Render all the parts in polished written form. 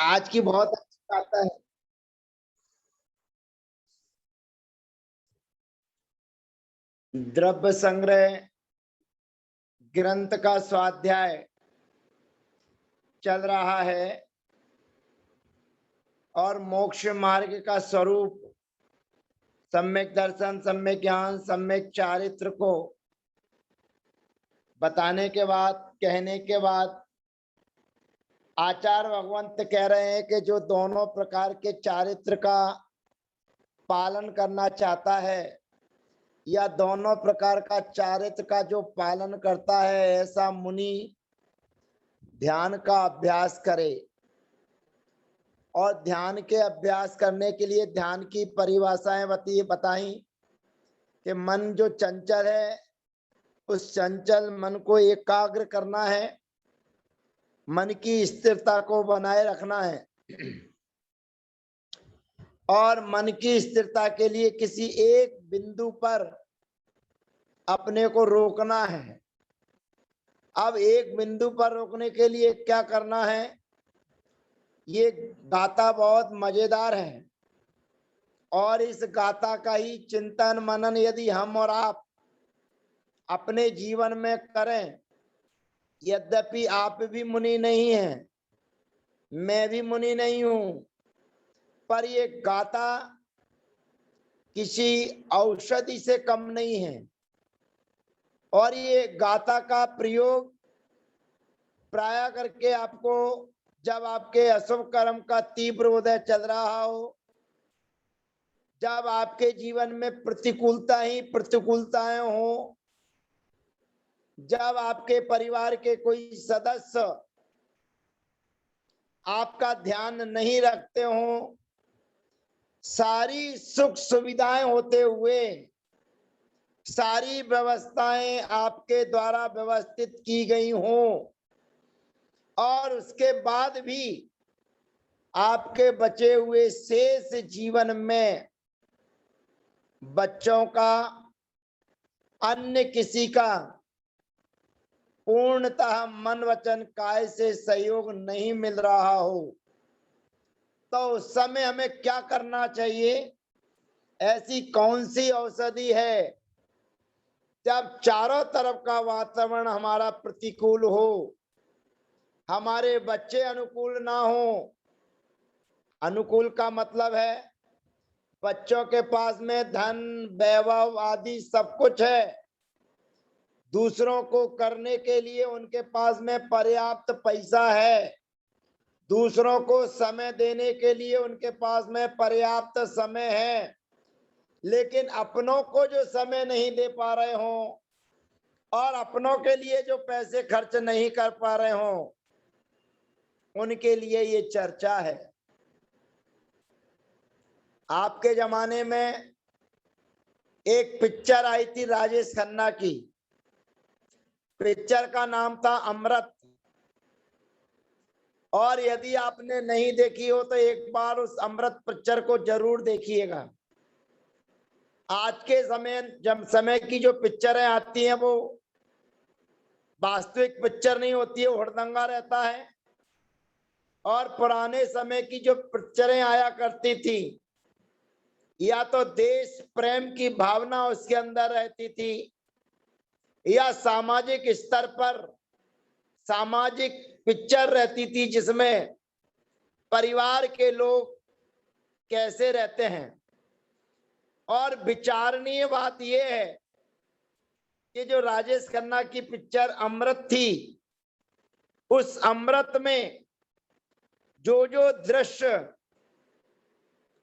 आज की बहुत अच्छी बात है। द्रव्य संग्रह ग्रंथ का स्वाध्याय चल रहा है और मोक्ष मार्ग का स्वरूप, सम्यक दर्शन, सम्यक ज्ञान, सम्यक चारित्र को बताने के बाद, कहने के बाद आचार्य भगवंत कह रहे हैं कि जो दोनों प्रकार के चारित्र का पालन करना चाहता है या दोनों प्रकार का चारित्र का जो पालन करता है, ऐसा मुनि ध्यान का अभ्यास करे। और ध्यान के अभ्यास करने के लिए ध्यान की परिभाषाएं बताई कि मन जो चंचल है, उस चंचल मन को एकाग्र करना है, मन की स्थिरता को बनाए रखना है। और मन की स्थिरता के लिए किसी एक बिंदु पर अपने को रोकना है। अब एक बिंदु पर रोकने के लिए क्या करना है? ये गाथा बहुत मजेदार है और इस गाथा का ही चिंतन मनन यदि हम और आप अपने जीवन में करें, यद्यपि आप भी मुनि नहीं हैं, मैं भी मुनि नहीं हूं, पर ये गाथा किसी औषधि से कम नहीं है। और ये गाथा का प्रयोग प्राय करके आपको, जब आपके अशुभ कर्म का तीव्र उदय चल रहा हो, जब आपके जीवन में प्रतिकूलता ही प्रतिकूलताएं हो, जब आपके परिवार के कोई सदस्य आपका ध्यान नहीं रखते हो, सारी सुख सुविधाएं होते हुए, सारी व्यवस्थाएं आपके द्वारा व्यवस्थित की गई हों, और उसके बाद भी आपके बचे हुए शेष जीवन में बच्चों का, अन्य किसी का पूर्णतः मन वचन काय से सहयोग नहीं मिल रहा हो, तो उस समय हमें क्या करना चाहिए? ऐसी कौन सी औषधि है जब चारों तरफ का वातावरण हमारा प्रतिकूल हो, हमारे बच्चे अनुकूल ना हो? अनुकूल का मतलब है बच्चों के पास में धन, वैभव आदि सब कुछ है, दूसरों को करने के लिए उनके पास में पर्याप्त पैसा है, दूसरों को समय देने के लिए उनके पास में पर्याप्त समय है, लेकिन अपनों को जो समय नहीं दे पा रहे हो और अपनों के लिए जो पैसे खर्च नहीं कर पा रहे हो, उनके लिए ये चर्चा है। आपके जमाने में एक पिक्चर आई थी राजेश खन्ना की, पिक्चर का नाम था अमृत। और यदि आपने नहीं देखी हो तो एक बार उस अमृत पिक्चर को जरूर देखिएगा। आज के समय की जो पिक्चरें आती हैं वो वास्तविक पिक्चर नहीं होती है, हुड़दंगा रहता है। और पुराने समय की जो पिक्चरें आया करती थी, या तो देश प्रेम की भावना उसके अंदर रहती थी, या सामाजिक स्तर पर सामाजिक पिक्चर रहती थी जिसमें परिवार के लोग कैसे रहते हैं। और विचारणीय बात यह है कि जो राजेश खन्ना की पिक्चर अमृत थी, उस अमृत में जो जो दृश्य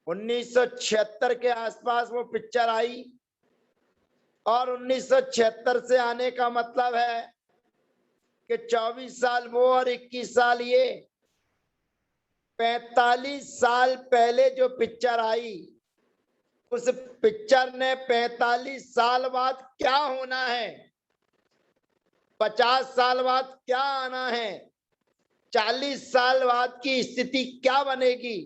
1976 के आसपास वो पिक्चर आई, और 1976 से आने का मतलब है कि 24 साल वो और 21 साल ये, 45 साल पहले जो पिक्चर आई, उस पिक्चर ने 45 साल बाद क्या होना है, 50 साल बाद क्या आना है, 40 साल बाद की स्थिति क्या बनेगी,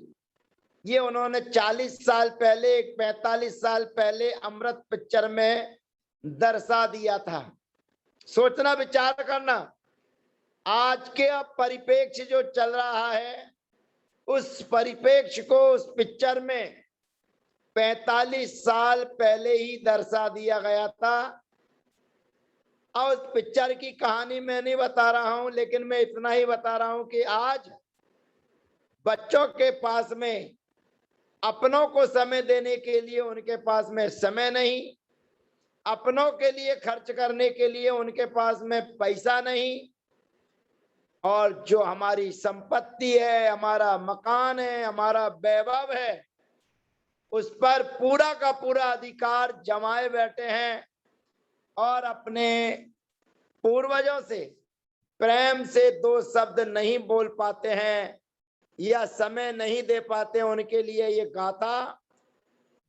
ये उन्होंने 40 साल पहले, 45 साल पहले अमृत पिक्चर में दर्शा दिया था। सोचना, विचार करना, आज के अब परिप्रेक्ष्य जो चल रहा है उस परिप्रेक्ष्य को उस पिक्चर में 45 साल पहले ही दर्शा दिया गया था। और उस पिक्चर की कहानी मैं नहीं बता रहा हूं, लेकिन मैं इतना ही बता रहा हूं कि आज बच्चों के पास में अपनों को समय देने के लिए उनके पास में समय नहीं, अपनों के लिए खर्च करने के लिए उनके पास में पैसा नहीं, और जो हमारी संपत्ति है, हमारा मकान है, हमारा वैभव है, उस पर पूरा का पूरा अधिकार जमाए बैठे हैं और अपने पूर्वजों से प्रेम से दो शब्द नहीं बोल पाते हैं या समय नहीं दे पाते। उनके लिए ये गाथा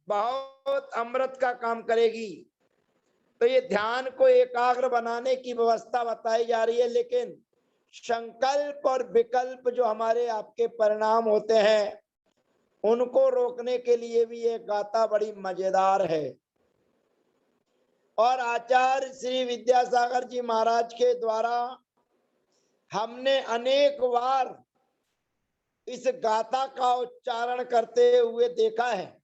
बहुत अमृत का काम करेगी। तो ये ध्यान को एकाग्र बनाने की व्यवस्था बताई जा रही है, लेकिन संकल्प और विकल्प जो हमारे आपके परिणाम होते हैं उनको रोकने के लिए भी ये गाथा बड़ी मजेदार है। और आचार्य श्री विद्यासागर जी महाराज के द्वारा हमने अनेक बार इस गाथा का उच्चारण करते हुए देखा है।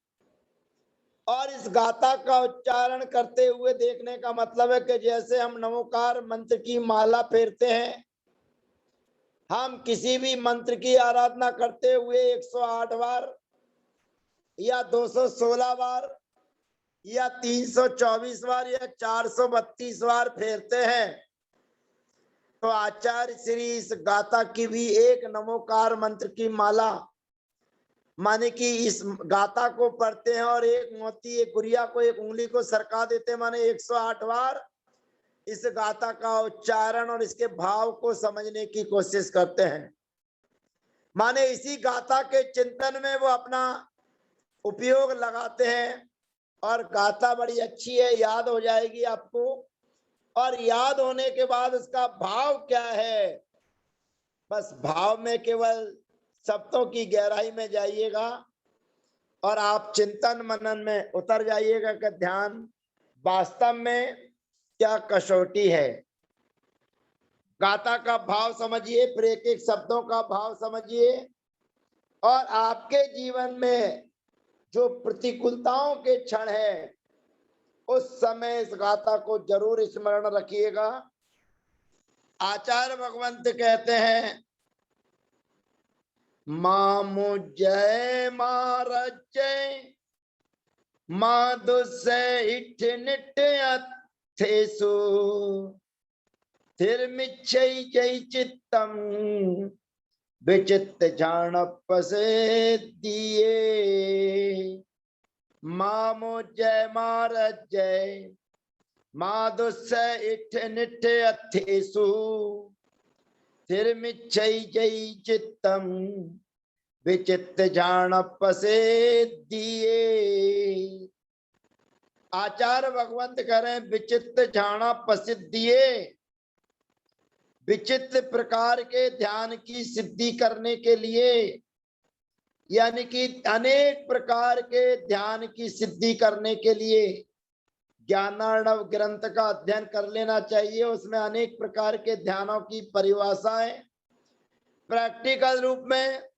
और इस गाथा का उच्चारण करते हुए देखने का मतलब है कि जैसे हम नमोकार मंत्र की माला फेरते हैं, हम किसी भी मंत्र की आराधना करते हुए 108 बार या 216 बार या 324 बार या 432 बार फेरते हैं, तो आचार्य श्री इस गाथा की भी एक नमोकार मंत्र की माला, माने कि इस गाथा को पढ़ते हैं और एक मोती एक गुड़िया को एक उंगली को सरका देते हैं, माने 108 बार इस गाथा का उच्चारण और इसके भाव को समझने की कोशिश करते हैं। माने इसी गाथा के चिंतन में वो अपना उपयोग लगाते हैं और गाथा बड़ी अच्छी है, याद हो जाएगी आपको। और याद होने के बाद उसका भाव क्या है, बस भाव में केवल शब्दों की गहराई में जाइएगा और आप चिंतन मनन में उतर जाइएगा कि ध्यान वास्तव में क्या कसौटी है। गाथा का भाव समझिए, फिर एक एक शब्दों का भाव समझिए, और आपके जीवन में जो प्रतिकूलताओं के क्षण है उस समय इस गाथा को जरूर स्मरण रखिएगा। आचार्य भगवंत कहते हैं, मामु जय मारजय माधुसे इठ निट अथेसु थिरमिच्छै जय चित्तम विचित्त झाणपसे दिए। मामो जय मारजय माधुसे इठ निट अथेसु थिरमिच्छै जय चित्तम विचित्त झाणपसे दिए। आचार्य भगवंत कह रहे हैं, विचित्र झाणा पसिद्धिए, विचित्र प्रकार के ध्यान की सिद्धि करने के लिए, यानी कि अनेक प्रकार के ध्यान की सिद्धि करने के लिए ज्ञानार्णव ग्रंथ का अध्ययन कर लेना चाहिए। उसमें अनेक प्रकार के ध्यानों की परिभाषाएं प्रैक्टिकल रूप में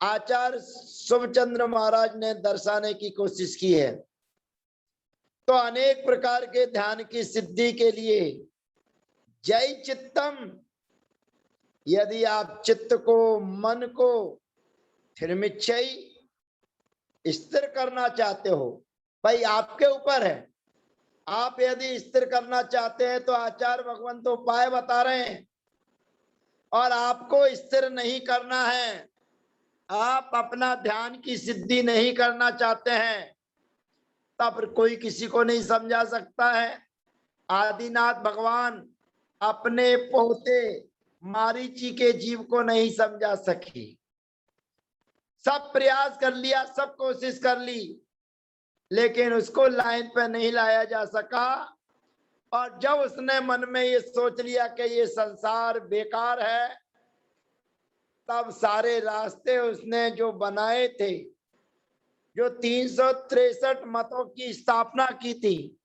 आचार्य शुभचंद्र महाराज ने दर्शाने की कोशिश की है। तो अनेक प्रकार के ध्यान की सिद्धि के लिए जय चित्तम, यदि आप चित्त को मन को थिरमिच्छै स्थिर करना चाहते हो, भाई आपके ऊपर है। आप यदि स्थिर करना चाहते हैं तो आचार्य भगवान तो उपाय बता रहे हैं, और आपको स्थिर नहीं करना है, आप अपना ध्यान की सिद्धि नहीं करना चाहते हैं, तब कोई किसी को नहीं समझा सकता है। आदिनाथ भगवान अपने पोते मारीची के जीव को नहीं समझा सकी। सब प्रयास कर लिया, सब कोशिश कर ली, लेकिन उसको लाइन पे नहीं लाया जा सका। और जब उसने मन में ये सोच लिया कि ये संसार बेकार है, तब सारे रास्ते उसने जो बनाए थे, जो 363 मतों की स्थापना की थी,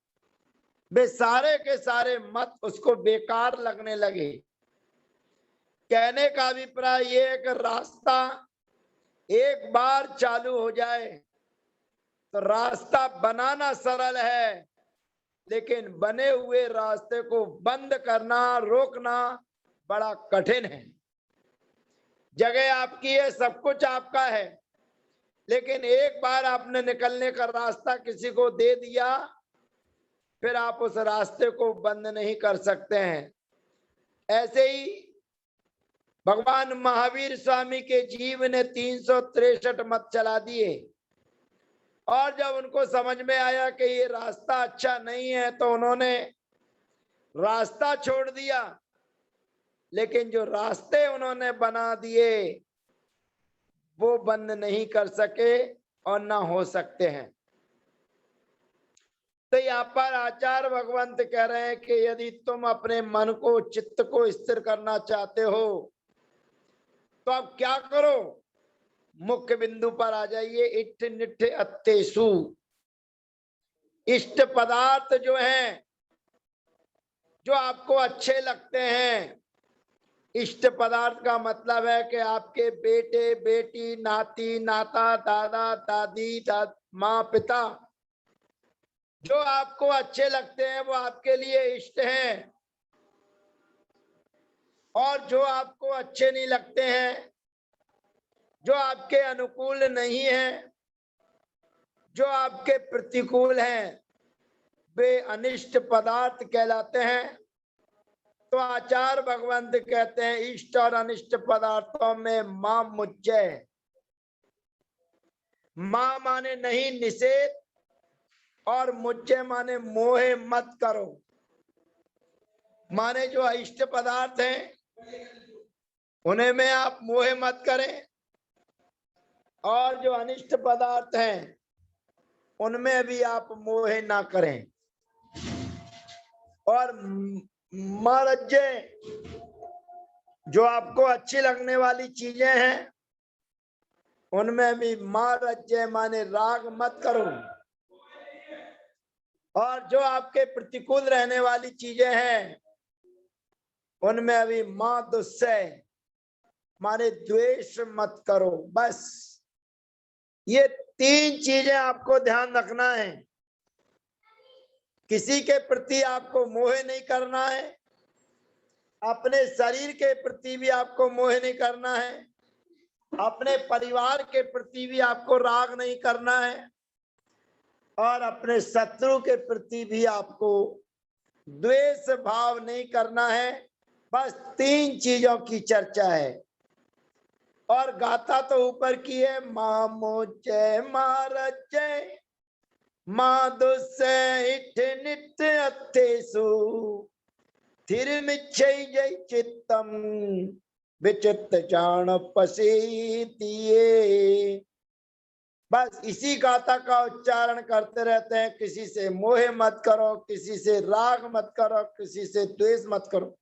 वे सारे के सारे मत उसको बेकार लगने लगे। कहने का अभिप्राय ये एक रास्ता एक बार चालू हो जाए तो रास्ता बनाना सरल है, लेकिन बने हुए रास्ते को बंद करना, रोकना बड़ा कठिन है। जगह आपकी है, सब कुछ आपका है, लेकिन एक बार आपने निकलने का रास्ता किसी को दे दिया, फिर आप उस रास्ते को बंद नहीं कर सकते हैं। ऐसे ही भगवान महावीर स्वामी के जीव ने 363 मत चला दिए, और जब उनको समझ में आया कि ये रास्ता अच्छा नहीं है तो उन्होंने रास्ता छोड़ दिया, लेकिन जो रास्ते उन्होंने बना दिए वो बंद नहीं कर सके और ना हो सकते हैं। तो यहाँ पर आचार्य भगवंत कह रहे हैं कि यदि तुम अपने मन को, चित्त को स्थिर करना चाहते हो तो अब क्या करो, मुख्य बिंदु पर आ जाइए। इष्ट निष्ठ अत्तेषु, इष्ट पदार्थ जो हैं, जो आपको अच्छे लगते हैं। इष्ट पदार्थ का मतलब है कि आपके बेटे बेटी, नाती नाता, दादा दादी, माँ पिता, जो आपको अच्छे लगते हैं वो आपके लिए इष्ट हैं। और जो आपको अच्छे नहीं लगते हैं, जो आपके अनुकूल नहीं है, जो आपके प्रतिकूल हैं, वे अनिष्ट पदार्थ कहलाते हैं। तो आचार्य भगवंत कहते हैं इष्ट और अनिष्ट पदार्थों में मां मुज्जय। मां माने नहीं, निषेध, और मुज्जय माने मोहे मत करो। माने जो अइष्ट पदार्थ हैं उन्हें में आप मोहे मत करें, और जो अनिष्ट पदार्थ हैं उनमें भी आप मोहे ना करें। और मारज्य, जो आपको अच्छी लगने वाली चीजें हैं उनमें भी मारज्य माने राग मत करो। और जो आपके प्रतिकूल रहने वाली चीजें हैं उनमें अभी मां दुस्सह माने द्वेष मत करो। बस ये 3 चीजें आपको ध्यान रखना है। किसी के प्रति आपको मोह नहीं करना है, अपने शरीर के प्रति भी आपको मोह नहीं करना है, अपने परिवार के प्रति भी आपको राग नहीं करना है, और अपने शत्रु के प्रति भी आपको द्वेष भाव नहीं करना है। बस 3 चीजों की चर्चा है। और गाथा तो ऊपर की है, मां मोचय मारचय मां दुस्सह इठ नित्य अत्तेषु थिरमिच्छै जय चित्तम विचित्त जान पसेतिये। बस इसी गाथा का उच्चारण करते रहते हैं। किसी से मोह मत करो, किसी से राग मत करो, किसी से द्वेष मत करो।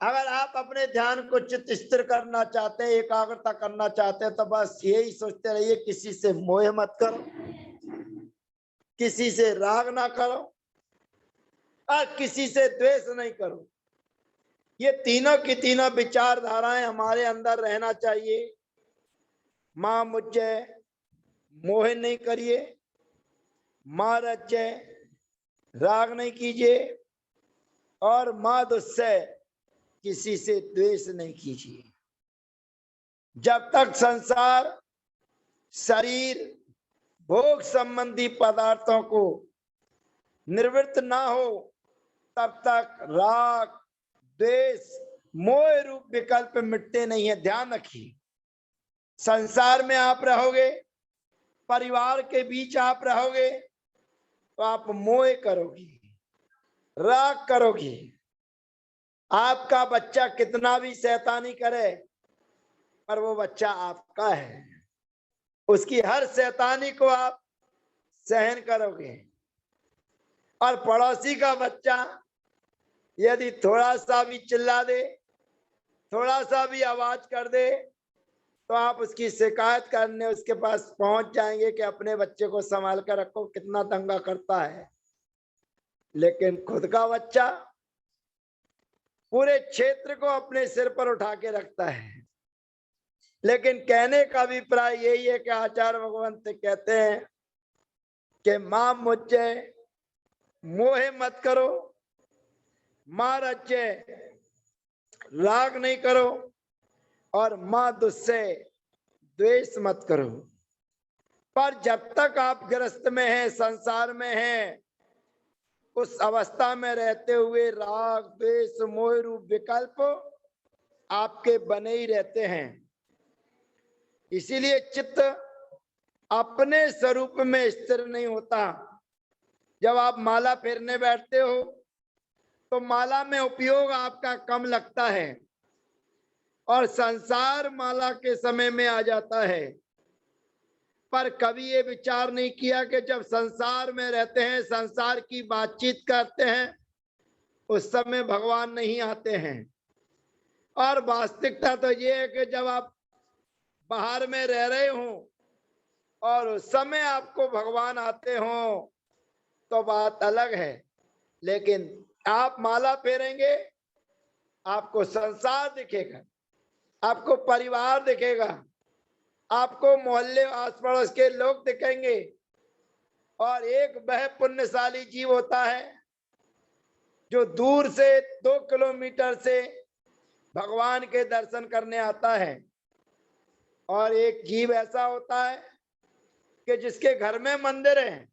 अगर आप अपने ध्यान को चित्त स्थिर करना चाहते हैं, एकाग्रता करना चाहते हैं, तो बस यही सोचते रहिए, किसी से मोह मत करो, किसी से राग ना करो, और किसी से द्वेष नहीं करो। ये तीनों की तीनों विचारधाराएं हमारे अंदर रहना चाहिए। मां मुझे मोह नहीं करिए, मां रज्जय राग नहीं कीजिए, और मां दुस्सह किसी से द्वेष नहीं कीजिए। जब तक संसार, शरीर, भोग संबंधी पदार्थों को निवृत्त ना हो, तब तक राग, द्वेष, मोह रूप विकल्प मिटते नहीं है। ध्यान रखिए, संसार में आप रहोगे, परिवार के बीच आप रहोगे, तो आप मोह करोगे, राग करोगे। आपका बच्चा कितना भी शैतानी करे, पर वो बच्चा आपका है, उसकी हर शैतानी को आप सहन करोगे। और पड़ोसी का बच्चा यदि थोड़ा सा भी चिल्ला दे, थोड़ा सा भी आवाज कर दे, तो आप उसकी शिकायत करने उसके पास पहुंच जाएंगे कि अपने बच्चे को संभाल कर रखो, कितना दंगा करता है। लेकिन खुद का बच्चा पूरे क्षेत्र को अपने सिर पर उठा के रखता है। लेकिन कहने का अभिप्राय यही है कि आचार्य भगवंत कहते हैं कि मां मुझे मोहे मत करो, मां रचे राग नहीं करो, और मां दुस्से द्वेष मत करो। पर जब तक आप गृहस्थ में हैं, संसार में हैं, उस अवस्था में रहते हुए राग द्वेष मोह रूप विकल्प आपके बने ही रहते हैं। इसीलिए चित्त अपने स्वरूप में स्थिर नहीं होता। जब आप माला फेरने बैठते हो तो माला में उपयोग आपका कम लगता है और संसार माला के समय में आ जाता है। पर कभी ये विचार नहीं किया कि जब संसार में रहते हैं, संसार की बातचीत करते हैं, उस समय भगवान नहीं आते हैं। और वास्तविकता तो ये है कि जब आप बाहर में रह रहे हो और उस समय आपको भगवान आते हो तो बात अलग है। लेकिन आप माला फेरेंगे, आपको संसार दिखेगा, आपको परिवार दिखेगा, आपको मोहल्ले आस पड़ोस के लोग दिखेंगे। और एक वह पुण्यशाली जीव होता है जो दूर से 2 किलोमीटर से भगवान के दर्शन करने आता है, और एक जीव ऐसा होता है कि जिसके घर में मंदिर है,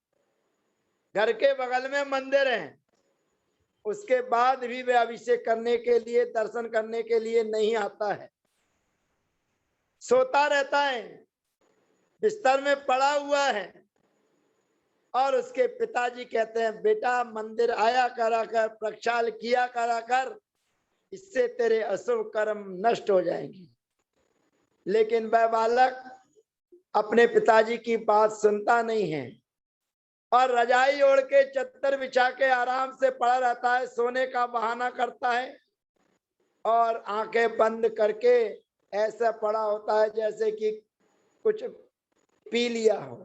घर के बगल में मंदिर है, उसके बाद भी वह अभिषेक करने के लिए, दर्शन करने के लिए नहीं आता है, सोता रहता है, बिस्तर में पड़ा हुआ है। और उसके पिताजी कहते हैं, बेटा मंदिर आया करा कर, प्रक्षाल किया करा कर, इससे तेरे अशुभ कर्म नष्ट हो जाएंगे। लेकिन वह बालक अपने पिताजी की बात सुनता नहीं है और रजाई ओढ़ के चद्दर बिछा के आराम से पड़ा रहता है, सोने का बहाना करता है और आंखें बंद करके ऐसा पड़ा होता है जैसे कि कुछ पी लिया हो।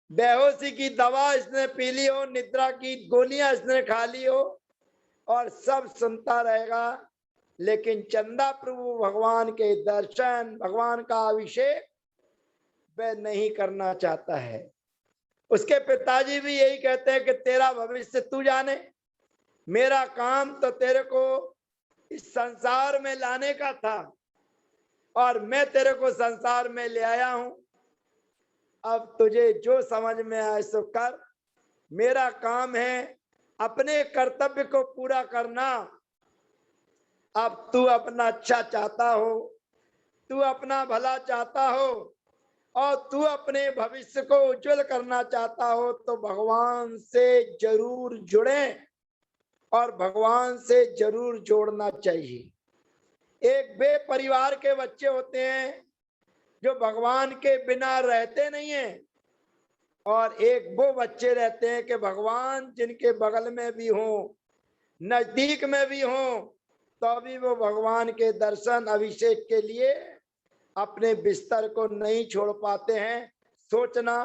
बेहोशी की दवा इसने पी ली हो, निद्रा की गोलियां इसने खा ली हो, और सब सुनता रहेगा। लेकिन चंदा प्रभु भगवान के दर्शन, भगवान का अभिषेक वह नहीं करना चाहता है। उसके पिताजी भी यही कहते हैं कि तेरा भविष्य तू जाने, मेरा काम तो तेरे को इस संसार में लाने का था और मैं तेरे को संसार में ले आया हूं। अब तुझे जो समझ में आए सो कर, मेरा काम है अपने कर्तव्य को पूरा करना। अब तू अपना अच्छा चाहता हो, तू अपना भला चाहता हो और तू अपने भविष्य को उज्जवल करना चाहता हो तो भगवान से जरूर जुड़े और भगवान से जरूर जोड़ना चाहिए। एक वे परिवार के बच्चे होते हैं जो भगवान के बिना रहते नहीं हैं, और एक वो बच्चे रहते हैं कि भगवान जिनके बगल में भी हो, नजदीक में भी हो, तो भी वो भगवान के दर्शन अभिषेक के लिए अपने बिस्तर को नहीं छोड़ पाते हैं। सोचना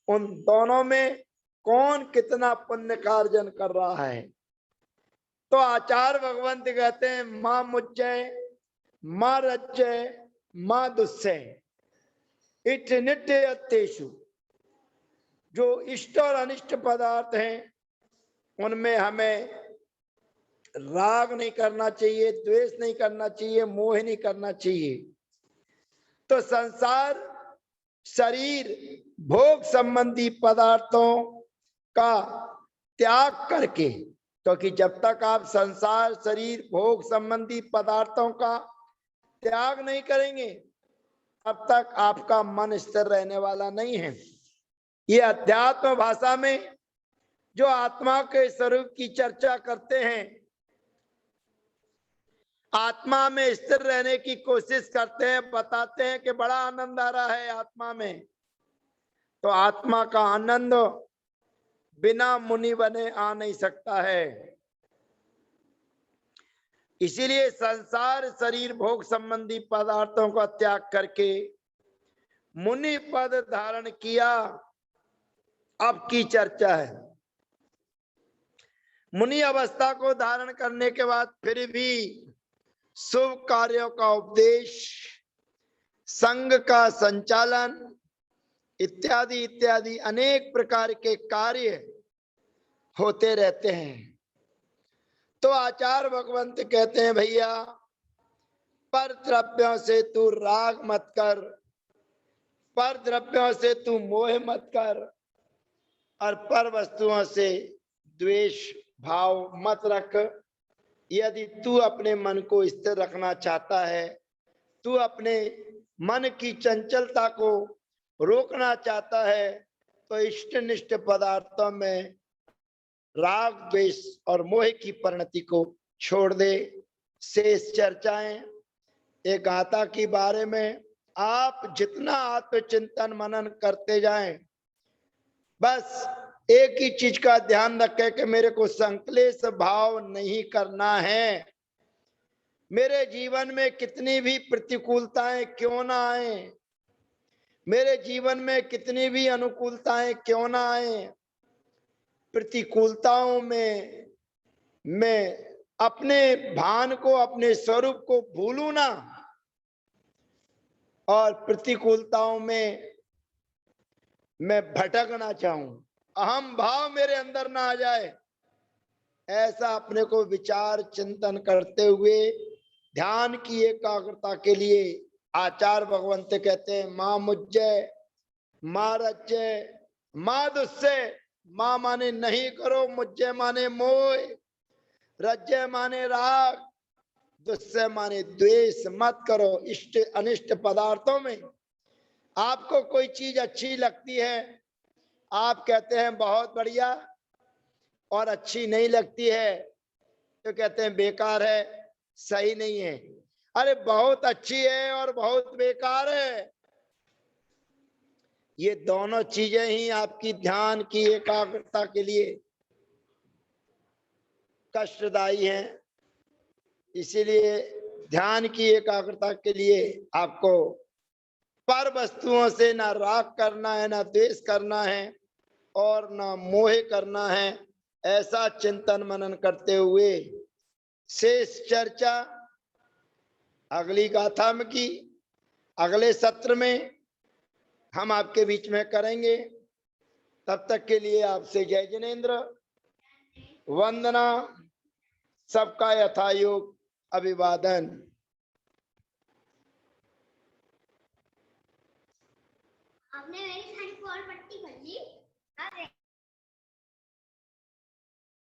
उन दोनों में कौन कितना पुण्य कार्जन कर रहा है। तो आचार्य भगवंत कहते हैं, मां मुच्चय मां रच्चय मां दुस्सय इट नित्य अत्येषु। जो इष्ट और अनिष्ट पदार्थ हैं उनमें हमें राग नहीं करना चाहिए, द्वेष नहीं करना चाहिए, मोह नहीं करना चाहिए। तो संसार, शरीर, भोग संबंधी पदार्थों का त्याग करके, क्योंकि जब तक आप संसार, शरीर, भोग संबंधी पदार्थों का त्याग नहीं करेंगे तब तक आपका मन स्थिर रहने वाला नहीं है। ये अध्यात्म भाषा में जो आत्मा के स्वरूप की चर्चा करते हैं, आत्मा में स्थिर रहने की कोशिश करते हैं, बताते हैं कि बड़ा आनंद आ रहा है आत्मा में। तो आत्मा का आनंद बिना मुनि बने आ नहीं सकता है। इसीलिए संसार, शरीर, भोग संबंधी पदार्थों का त्याग करके मुनि पद धारण किया। अब की चर्चा है मुनि अवस्था को धारण करने के बाद फिर भी शुभ कार्यों का उपदेश, संघ का संचालन इत्यादि इत्यादि अनेक प्रकार के कार्य होते रहते हैं। तो आचार्य भगवंत कहते हैं भैया पर द्रव्यों से तू राग मत कर, पर द्रव्यों से तू मोह मत कर, और पर वस्तुओं से द्वेष भाव मत रख। यदि तू अपने मन को स्थिर रखना चाहता है, तू अपने मन की चंचलता को रोकना चाहता है, तो इष्टनिष्ट पदार्थों में राग द्वेष और मोह की परिणति को छोड़ दे। शेष चर्चाएं एक गाथा के बारे में आप जितना आत्मचिंतन मनन करते जाएं, बस एक ही चीज का ध्यान रखें कि मेरे को संक्लेश भाव नहीं करना है। मेरे जीवन में कितनी भी प्रतिकूलताएं क्यों ना आए, मेरे जीवन में कितनी भी अनुकूलताएं क्यों ना आए, प्रतिकूलताओं में मैं अपने भान को, अपने स्वरूप को भूलू ना, और प्रतिकूलताओं में मैं भटकना चाहूं, अहम भाव मेरे अंदर ना आ जाए। ऐसा अपने को विचार चिंतन करते हुए ध्यान की एकाग्रता के लिए आचार्य भगवंत कहते हैं मां मुज्जय, मां रज्जय, मां दुस्से। मां माने नहीं करो, मुज्जय माने मोह, रज्जय माने राग, दुस्से माने द्वेष मत करो। इष्ट अनिष्ट पदार्थों में आपको कोई चीज अच्छी लगती है, आप कहते हैं बहुत बढ़िया, और अच्छी नहीं लगती है तो कहते हैं बेकार है, सही नहीं है। अरे बहुत अच्छी है और बहुत बेकार है, ये दोनों चीजें ही आपकी ध्यान की एकाग्रता के लिए कष्टदायी हैं। इसीलिए ध्यान की एकाग्रता के लिए आपको पर वस्तुओं से ना राग करना है, ना द्वेष करना है, और ना मोह करना है। ऐसा चिंतन मनन करते हुए शेष चर्चा अगली गाथा में की अगले सत्र में हम आपके बीच में करेंगे। तब तक के लिए आपसे जय जिनेन्द्र, वंदना, सबका यथायोग अभिवादन। आपने मेरी सारी कॉल पट्टी कर ली।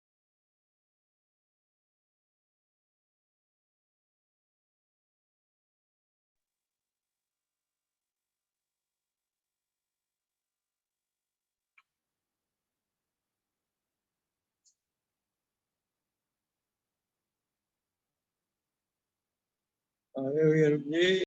अरे